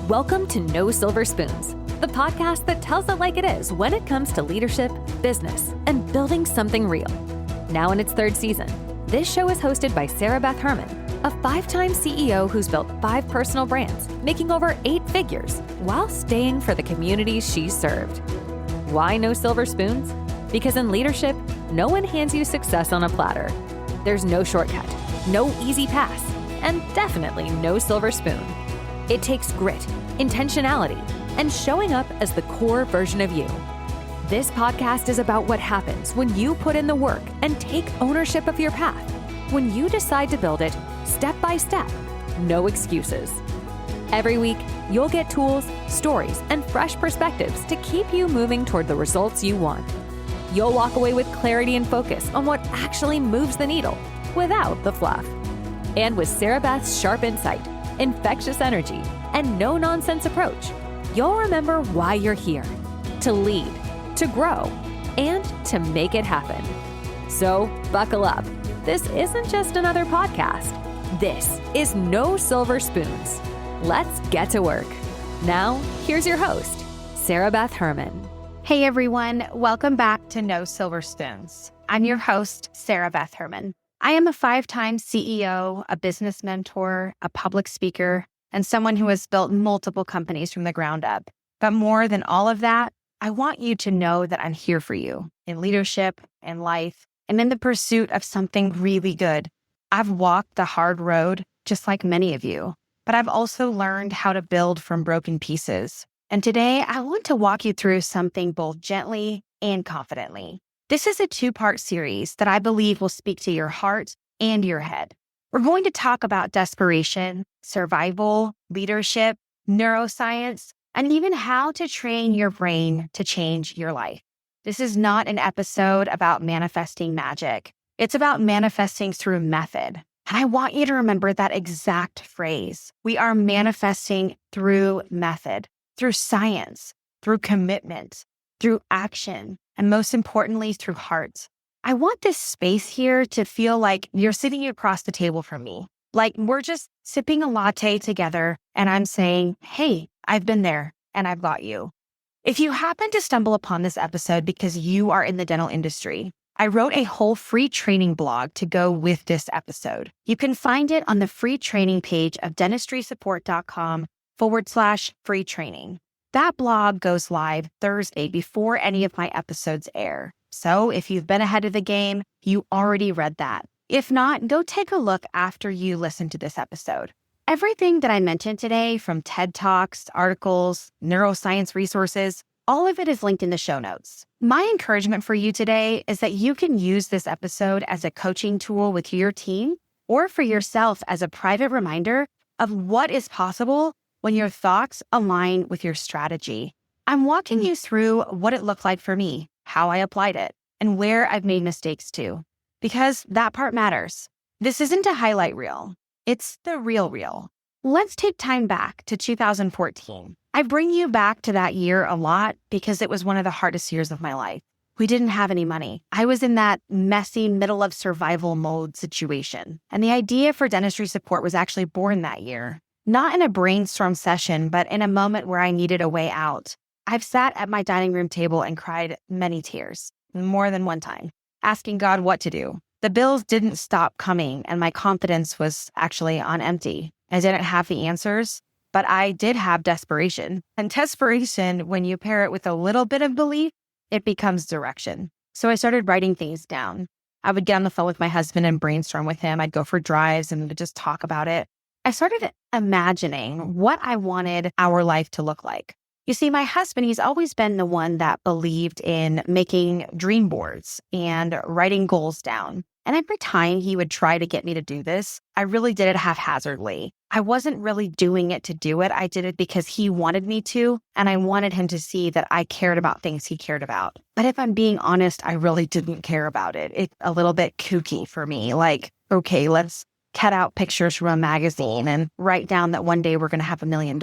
Welcome to No Silver Spoons, the podcast that tells it like it is when it comes to leadership, business, and building something real. Now in its third season, this show is hosted by Sarah Beth Herman, a 5-time CEO who's built 5 personal brands, making over 8 figures while staying for the communities she's served. Why no silver spoons? Because in leadership, no one hands you success on a platter. There's no shortcut, no easy pass, and definitely no silver spoon. It takes grit, intentionality, and showing up as the core version of you. This podcast is about what happens when you put in the work and take ownership of your path. When you decide to build it step by step, no excuses. Every week, you'll get tools, stories, and fresh perspectives to keep you moving toward the results you want. You'll walk away with clarity and focus on what actually moves the needle without the fluff. And with Sarah Beth's sharp insight, infectious energy, and no-nonsense approach, you'll remember why you're here: to lead, to grow, and to make it happen. So buckle up. This isn't just another podcast. This is No Silver Spoons. Let's get to work. Now, here's your host, Sarah Beth Herman. Hey everyone, welcome back to No Silver Spoons. I'm your host, Sarah Beth Herman. I am a 5-time CEO, a business mentor, a public speaker, and someone who has built multiple companies from the ground up. But more than all of that, I want you to know that I'm here for you in leadership, in life, and in the pursuit of something really good. I've walked the hard road, just like many of you, but I've also learned how to build from broken pieces. And today, I want to walk you through something both gently and confidently. This is a 2-part series that I believe will speak to your heart and your head. We're going to talk about desperation, survival, leadership, neuroscience, and even how to train your brain to change your life. This is not an episode about manifesting magic. It's about manifesting through method. And I want you to remember that exact phrase. We are manifesting through method, through science, through commitment, through action, and most importantly, through heart. I want this space here to feel like you're sitting across the table from me, like we're just sipping a latte together and I'm saying, hey, I've been there and I've got you. If you happen to stumble upon this episode because you are in the dental industry, I wrote a whole free training blog to go with this episode. You can find it on the free training page of dentistrysupport.com/free training. That blog goes live Thursday before any of my episodes air. So if you've been ahead of the game, you already read that. If not, go take a look after you listen to this episode. Everything that I mentioned today, from TED Talks, articles, neuroscience resources, all of it is linked in the show notes. My encouragement for you today is that you can use this episode as a coaching tool with your team or for yourself as a private reminder of what is possible when your thoughts align with your strategy. I'm walking you through what it looked like for me, how I applied it, and where I've made mistakes too, because that part matters. This isn't a highlight reel. It's the real reel. Let's take time back to 2014. I bring you back to that year a lot because it was one of the hardest years of my life. We didn't have any money. I was in that messy middle of survival mode situation. And the idea for dentistry support was actually born that year. Not in a brainstorm session, but in a moment where I needed a way out. I've sat at my dining room table and cried many tears, more than one time, asking God what to do. The bills didn't stop coming, and my confidence was actually on empty. I didn't have the answers, but I did have desperation. And desperation, when you pair it with a little bit of belief, it becomes direction. So I started writing things down. I would get on the phone with my husband and brainstorm with him. I'd go for drives and just talk about it. I started imagining what I wanted our life to look like. You see, my husband, he's always been the one that believed in making dream boards and writing goals down. And every time he would try to get me to do this, I really did it haphazardly. I wasn't really doing it to do it. I did it because he wanted me to, and I wanted him to see that I cared about things he cared about. But if I'm being honest, I really didn't care about it. It's a little bit kooky for me. Like, okay, let's cut out pictures from a magazine and write down that one day we're going to have $1 million.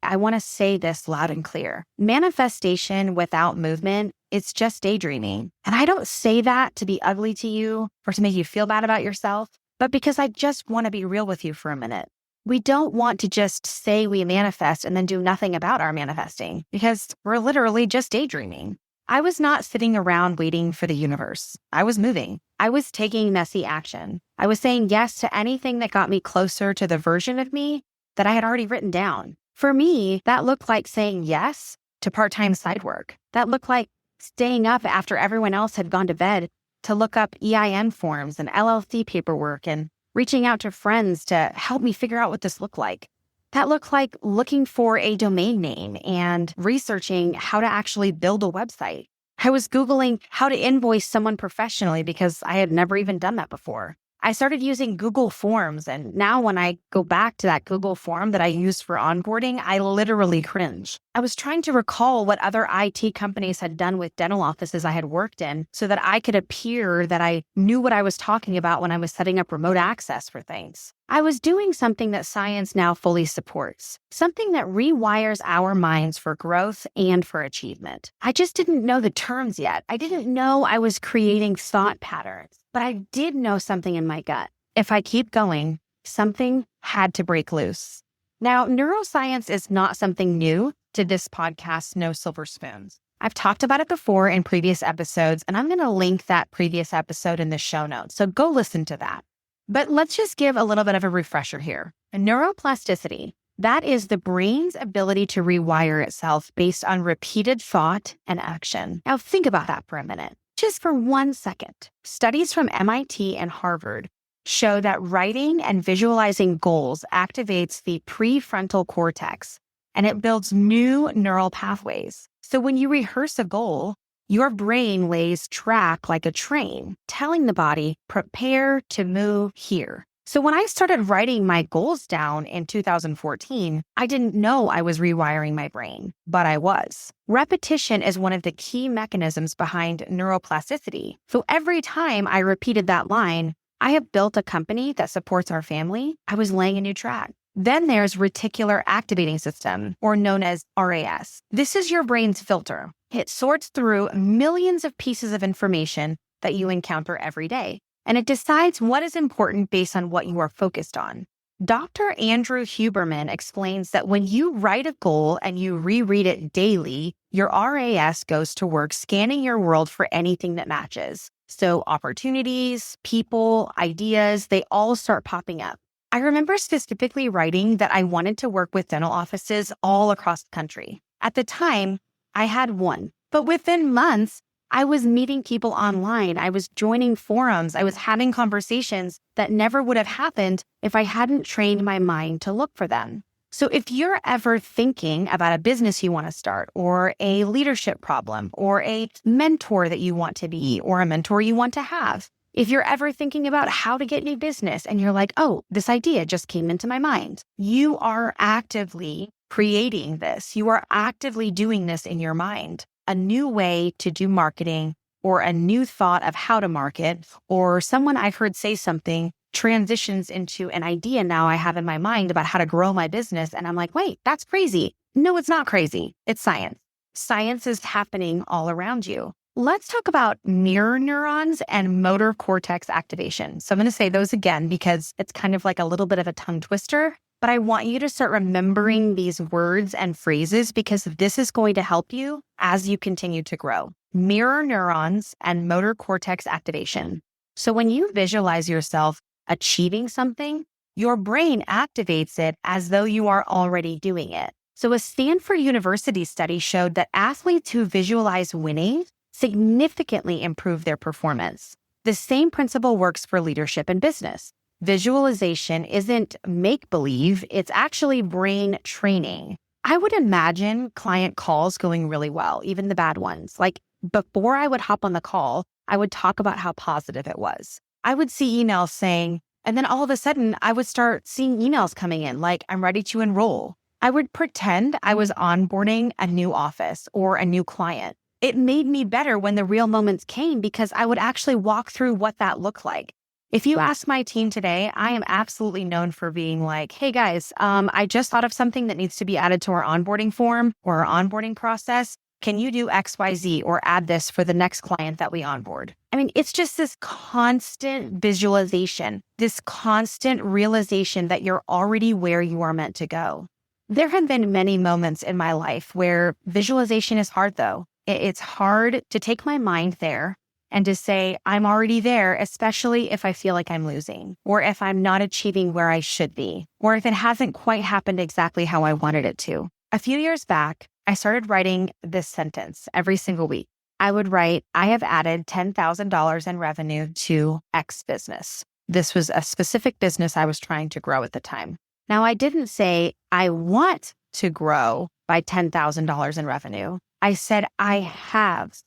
I want to say this loud and clear. Manifestation without movement, it's just daydreaming. And I don't say that to be ugly to you or to make you feel bad about yourself, but because I just want to be real with you for a minute. We don't want to just say we manifest and then do nothing about our manifesting because we're literally just daydreaming. I was not sitting around waiting for the universe. I was moving. I was taking messy action. I was saying yes to anything that got me closer to the version of me that I had already written down. For me, that looked like saying yes to part-time side work. That looked like staying up after everyone else had gone to bed to look up EIN forms and LLC paperwork and reaching out to friends to help me figure out what this looked like. That looked like looking for a domain name and researching how to actually build a website. I was Googling how to invoice someone professionally because I had never even done that before. I started using Google Forms, and now when I go back to that Google form that I used for onboarding, I literally cringe. I was trying to recall what other IT companies had done with dental offices I had worked in so that I could appear that I knew what I was talking about when I was setting up remote access for things. I was doing something that science now fully supports, something that rewires our minds for growth and for achievement. I just didn't know the terms yet. I didn't know I was creating thought patterns, but I did know something in my gut. If I keep going, something had to break loose. Now, neuroscience is not something new to this podcast, No Silver Spoons. I've talked about it before in previous episodes, and I'm going to link that previous episode in the show notes, so go listen to that. But let's just give a little bit of a refresher here. Neuroplasticity, that is the brain's ability to rewire itself based on repeated thought and action. Now think about that for a minute, just for 1 second. Studies from MIT and Harvard show that writing and visualizing goals activates the prefrontal cortex, and it builds new neural pathways. So when you rehearse a goal, your brain lays track like a train, telling the body, prepare to move here. So when I started writing my goals down in 2014, I didn't know I was rewiring my brain, but I was. Repetition is one of the key mechanisms behind neuroplasticity. So every time I repeated that line, I have built a company that supports our family, I was laying a new track. Then there's Reticular Activating System, or known as RAS. This is your brain's filter. It sorts through millions of pieces of information that you encounter every day, and it decides what is important based on what you are focused on. Dr. Andrew Huberman explains that when you write a goal and you reread it daily, your RAS goes to work scanning your world for anything that matches. So opportunities, people, ideas, they all start popping up. I remember specifically writing that I wanted to work with dental offices all across the country. At the time, I had one, but within months, I was meeting people online. I was joining forums. I was having conversations that never would have happened if I hadn't trained my mind to look for them. So if you're ever thinking about a business you want to start, or a leadership problem, or a mentor that you want to be, or a mentor you want to have, if you're ever thinking about how to get new business and you're like, oh, this idea just came into my mind, you are actively creating this. You are actively doing this in your mind. A new way to do marketing, or a new thought of how to market, or someone I've heard say something transitions into an idea now I have in my mind about how to grow my business. And I'm like, wait, that's crazy. No, it's not crazy. It's science. Science is happening all around you. Let's talk about mirror neurons and motor cortex activation. So I'm going to say those again because it's kind of like a little bit of a tongue twister, but I want you to start remembering these words and phrases because this is going to help you as you continue to grow. Mirror neurons and motor cortex activation. So when you visualize yourself achieving something, your brain activates it as though you are already doing it. So a Stanford University study showed that athletes who visualize winning significantly improve their performance. The same principle works for leadership and business. Visualization isn't make-believe, it's actually brain training. I would imagine client calls going really well, even the bad ones. Like before I would hop on the call, I would talk about how positive it was. I would see emails saying, and then all of a sudden I would start seeing emails coming in like, I'm ready to enroll. I would pretend I was onboarding a new office or a new client. It made me better when the real moments came because I would actually walk through what that looked like. If you ask my team today, I am absolutely known for being like, hey guys, I just thought of something that needs to be added to our onboarding form or our onboarding process. Can you do XYZ or add this for the next client that we onboard? I mean, it's just this constant visualization, this constant realization that you're already where you are meant to go. There have been many moments in my life where visualization is hard, though. It's hard to take my mind there and to say, I'm already there, especially if I feel like I'm losing, or if I'm not achieving where I should be, or if it hasn't quite happened exactly how I wanted it to. A few years back, I started writing this sentence every single week. I would write, I have added $10,000 in revenue to X business. This was a specific business I was trying to grow at the time. Now, I didn't say I want to grow by $10,000 in revenue. I said I have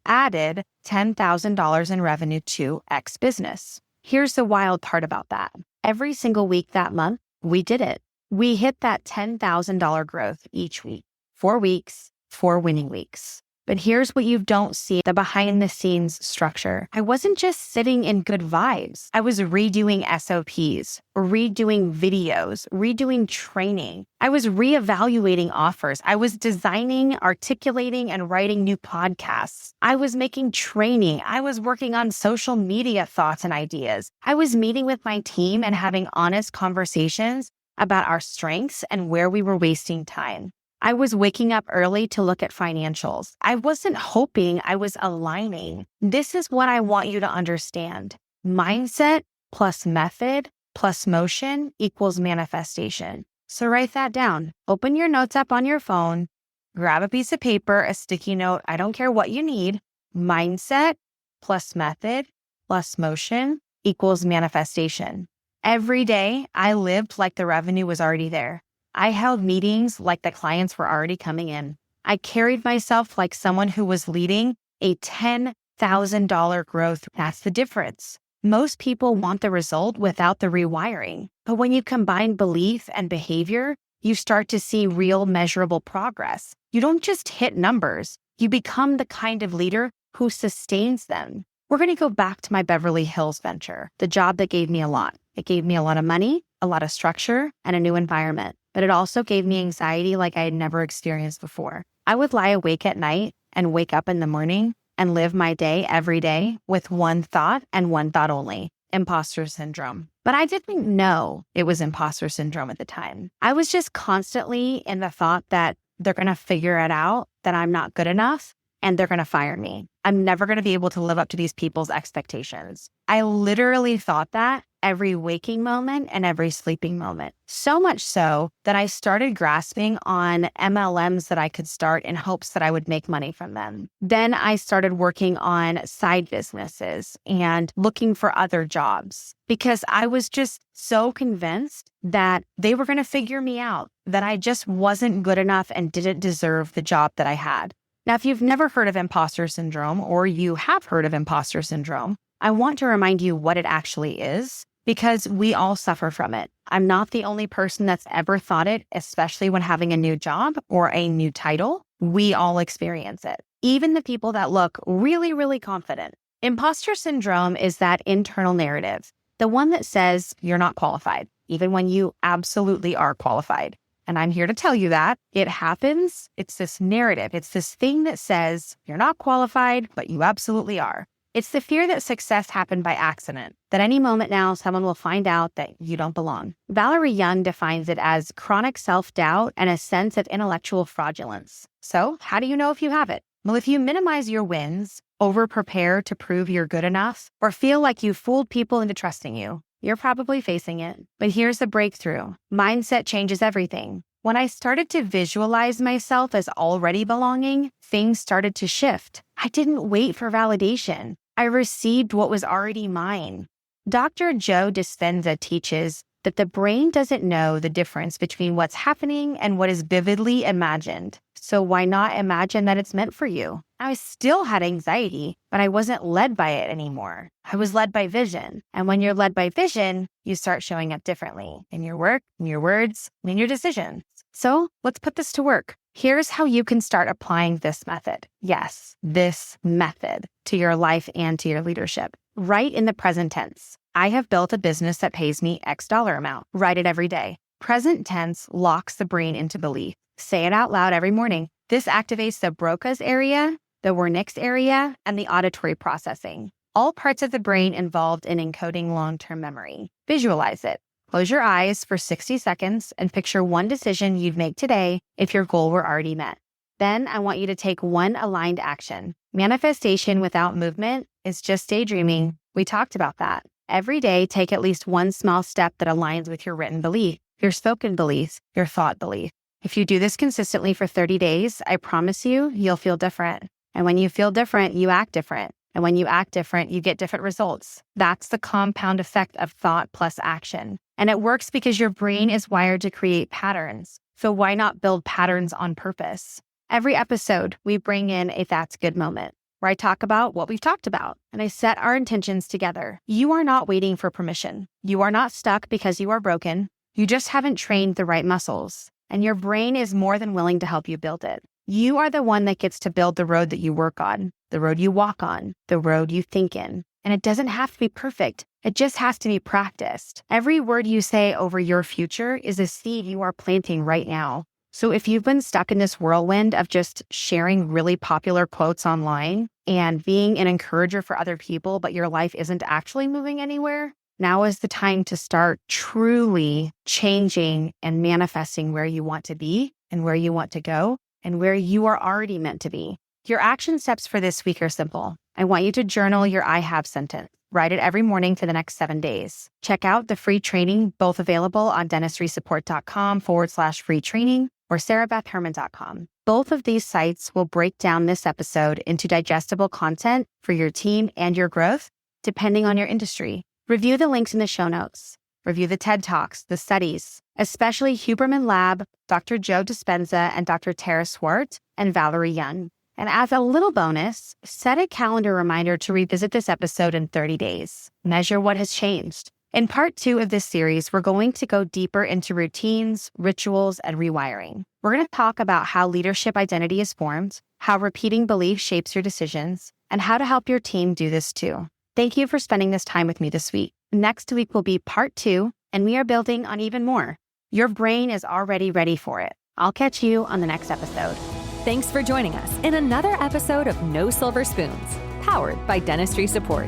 added $10,000 in revenue to X business. Here's the wild part about that. Every single week that month, we did it. We hit that $10,000 growth each week. 4 weeks, 4 winning weeks. But here's what you don't see, the behind the scenes structure. I wasn't just sitting in good vibes. I was redoing SOPs, redoing videos, redoing training. I was reevaluating offers. I was designing, articulating, and writing new podcasts. I was making training. I was working on social media thoughts and ideas. I was meeting with my team and having honest conversations about our strengths and where we were wasting time. I was waking up early to look at financials. I wasn't hoping, I was aligning. This is what I want you to understand. Mindset plus method plus motion equals manifestation. So write that down. Open your notes app on your phone, grab a piece of paper, a sticky note. I don't care what you need. Mindset plus method plus motion equals manifestation. Every day I lived like the revenue was already there. I held meetings like the clients were already coming in. I carried myself like someone who was leading a $10,000 growth. That's the difference. Most people want the result without the rewiring. But when you combine belief and behavior, you start to see real measurable progress. You don't just hit numbers. You become the kind of leader who sustains them. We're going to go back to my Beverly Hills venture, the job that gave me a lot. It gave me a lot of money, a lot of structure, and a new environment. But it also gave me anxiety like I had never experienced before. I would lie awake at night and wake up in the morning and live my day every day with one thought and one thought only: imposter syndrome. But I didn't know it was imposter syndrome at the time. I was just constantly in the thought that they're going to figure it out, that I'm not good enough, and they're going to fire me. I'm never going to be able to live up to these people's expectations. I literally thought that every waking moment and every sleeping moment. So much so that I started grasping on MLMs that I could start in hopes that I would make money from them. Then I started working on side businesses and looking for other jobs because I was just so convinced that they were going to figure me out, that I just wasn't good enough and didn't deserve the job that I had. Now, if you've never heard of imposter syndrome, or you have heard of imposter syndrome, I want to remind you what it actually is, because we all suffer from it. I'm not the only person that's ever thought it, especially when having a new job or a new title. We all experience it, even the people that look really, really confident. Imposter syndrome is that internal narrative, the one that says you're not qualified, even when you absolutely are qualified. And I'm here to tell you that it happens. It's this narrative. It's this thing that says you're not qualified, but you absolutely are. It's the fear that success happened by accident, that any moment now someone will find out that you don't belong. Valerie Young defines it as chronic self-doubt and a sense of intellectual fraudulence. So how do you know if you have it? Well, if you minimize your wins, over-prepare to prove you're good enough, or feel like you fooled people into trusting you, you're probably facing it. But here's the breakthrough. Mindset changes everything. When I started to visualize myself as already belonging, things started to shift. I didn't wait for validation. I received what was already mine. Dr. Joe Dispenza teaches that the brain doesn't know the difference between what's happening and what is vividly imagined. So why not imagine that it's meant for you? I still had anxiety, but I wasn't led by it anymore. I was led by vision. And when you're led by vision, you start showing up differently in your work, in your words, and in your decisions. So let's put this to work. Here's how you can start applying this method. Yes, this method to your life and to your leadership. Write in the present tense. I have built a business that pays me X dollar amount. Write it every day. Present tense locks the brain into belief. Say it out loud every morning. This activates the Broca's area, the Wernicke's area, and the auditory processing, all parts of the brain involved in encoding long-term memory. Visualize it. Close your eyes for 60 seconds and picture one decision you'd make today if your goal were already met. Then I want you to take one aligned action. Manifestation without movement is just daydreaming. We talked about that. Every day, take at least one small step that aligns with your written belief, your spoken belief, your thought belief. If you do this consistently for 30 days, I promise you, you'll feel different. And when you feel different, you act different. And when you act different, you get different results. That's the compound effect of thought plus action. And it works because your brain is wired to create patterns. So why not build patterns on purpose? Every episode, we bring in a That's Good moment, where I talk about what we've talked about, and I set our intentions together. You are not waiting for permission. You are not stuck because you are broken. You just haven't trained the right muscles, and your brain is more than willing to help you build it. You are the one that gets to build the road that you work on, the road you walk on, the road you think in. And it doesn't have to be perfect. It just has to be practiced. Every word you say over your future is a seed you are planting right now. So if you've been stuck in this whirlwind of just sharing really popular quotes online and being an encourager for other people, but your life isn't actually moving anywhere, now is the time to start truly changing and manifesting where you want to be and where you want to go and where you are already meant to be. Your action steps for this week are simple. I want you to journal your I have sentence. Write it every morning for the next 7 days. Check out the free training, both available on dentistrysupport.com/free training or sarahbethherman.com. Both of these sites will break down this episode into digestible content for your team and your growth, depending on your industry. Review the links in the show notes. Review the TED Talks, the studies, especially Huberman Lab, Dr. Joe Dispenza, and Dr. Tara Swart, and Valerie Young. And as a little bonus, set a calendar reminder to revisit this episode in 30 days. Measure what has changed. In part 2 of this series, we're going to go deeper into routines, rituals, and rewiring. We're going to talk about how leadership identity is formed, how repeating belief shapes your decisions, and how to help your team do this too. Thank you for spending this time with me this week. Next week will be part 2, and we are building on even more. Your brain is already ready for it. I'll catch you on the next episode. Thanks for joining us in another episode of No Silver Spoons, powered by Dentistry Support.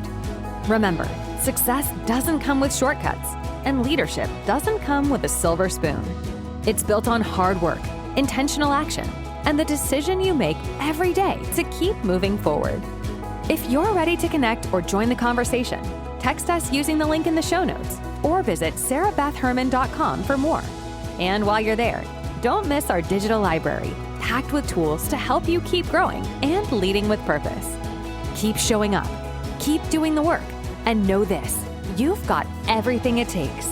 Remember, success doesn't come with shortcuts, and leadership doesn't come with a silver spoon. It's built on hard work, intentional action, and the decision you make every day to keep moving forward. If you're ready to connect or join the conversation, text us using the link in the show notes or visit sarahbethherman.com for more. And while you're there, don't miss our digital library, packed with tools to help you keep growing and leading with purpose. Keep showing up, keep doing the work, and know this, you've got everything it takes.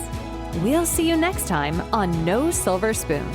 We'll see you next time on No Silver Spoon.